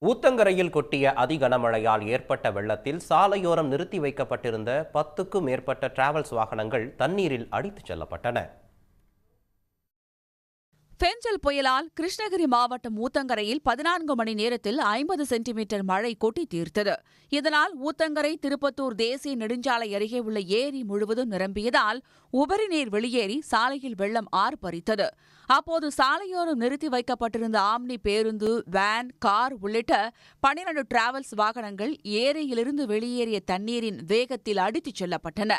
ஊத்தங்கரையில் கொட்டிய அதிகனமழையால் ஏற்பட்ட வெள்ளத்தில் சாலையோரம் நிறுத்தி வைக்கப்பட்டிருந்த 10க்கும் மேற்பட்ட டிராவல்ஸ் வாகனங்கள் தண்ணீரில் அடித்துச் செல்லப்பட்டன. பெஞ்சல் புயலால் கிருஷ்ணகிரி மாவட்டம் ஊத்தங்கரையில் 14 மணி நேரத்தில் 50 சென்டிமீட்டர் மழை கொட்டி தீர்த்தது. இதனால் ஊத்தங்கரை திருப்பத்தூர் தேசிய நெடுஞ்சாலை அருகே உள்ள ஏரி முழுவதும் நிரம்பியதால் உபரி நீர் வெளியேறி சாலையில் வெள்ளம் ஆர்ப்பரித்தது. அப்போது சாலையோரம் நிறுத்தி வைக்கப்பட்டிருந்த ஆம்னி பேருந்து, வேன், கார் உள்ளிட்ட 12 டிராவல்ஸ் வாகனங்கள் ஏரியிலிருந்து வெளியேறிய தண்ணீரின் வேகத்தில் அடித்துச் செல்லப்பட்டன.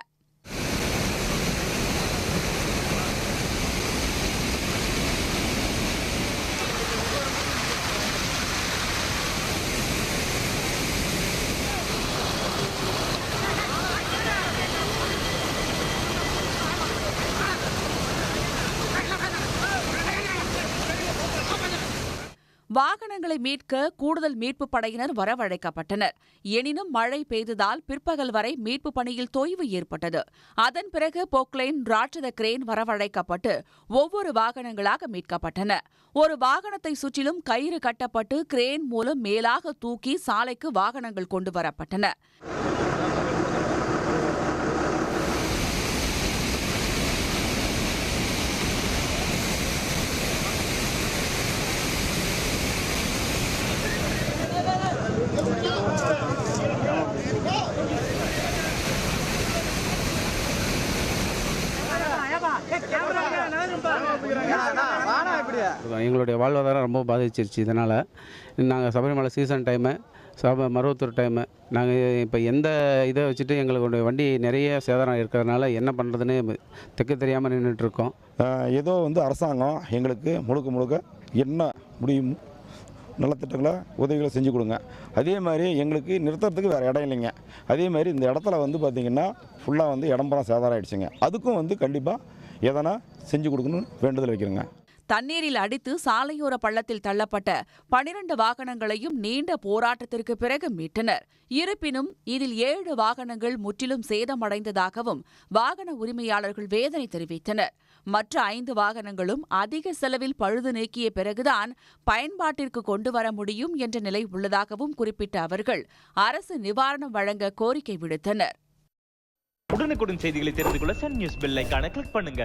வாகனங்களை மீட்க கூடுதல் மீட்புப் படையினர் வரவழைக்கப்பட்டனர். எனினும் மழை பெய்ததால் பிற்பகல் வரை மீட்புப் பணியில் தொய்வு ஏற்பட்டது. அதன் பிறகு பொக்லைன், ராட்சத கிரேன் வரவழைக்கப்பட்டு ஒவ்வொரு வாகனங்களாக மீட்கப்பட்டன. ஒரு வாகனத்தை சுற்றிலும் கயிறு கட்டப்பட்டு கிரேன் மூலம் மேலாக தூக்கி சாலைக்கு வாகனங்கள் கொண்டு வரப்பட்டன. எங்களுடைய வாழ்வாதாரம் ரொம்ப பாதிச்சிருச்சு. இதனால் நாங்கள் Sabarimala season time, Maruvathur time, நாங்கள் இப்போ எந்த இதை வச்சுட்டு எங்களுடைய வண்டி நிறைய சேதாரம் இருக்கிறதுனால என்ன பண்ணுறதுன்னு தெக்க தெரியாமல் நின்றுட்டுருக்கோம். ஏதோ அரசாங்கம் எங்களுக்கு முழுக்க என்ன முடியும் நலத்திட்டங்களை உதவிகளை செஞ்சு கொடுங்க. அதே மாதிரி எங்களுக்கு நிறுத்துறதுக்கு வேறு இடம் இல்லைங்க. அதே மாதிரி இந்த இடத்துல பார்த்திங்கன்னா ஃபுல்லாக இடம்பெறம் சேதாரம் ஆகிடுச்சுங்க. அதுக்கும் கண்டிப்பாக எதனா செஞ்சு கொடுக்கணும்னு வேண்டுதல் வைக்கிறேங்க. தண்ணீரில் அடித்து சாலையோர பள்ளத்தில் தள்ளப்பட்ட 12 வாகனங்களையும் நீண்ட போராட்டத்திற்கு பிறகு மீட்டனர். இருப்பினும் இதில் 7 வாகனங்கள் முற்றிலும் சேதமடைந்ததாகவும் வாகன உரிமையாளர்கள் வேதனை தெரிவித்தனர். மற்ற 5 வாகனங்களும் அதிக செலவில் பழுது நீக்கிய பிறகுதான் பயன்பாட்டிற்கு கொண்டு வர முடியும் என்ற நிலை உள்ளதாகவும் குறிப்பிட்ட அவர்கள் அரசு நிவாரணம் வழங்க கோரிக்கை விடுத்தனர். உடனுக்குடன் செய்திகளை தெரிந்து கொள்ள சன் நியூஸ் பெல் ஐகானை கிளிக் பண்ணுங்க.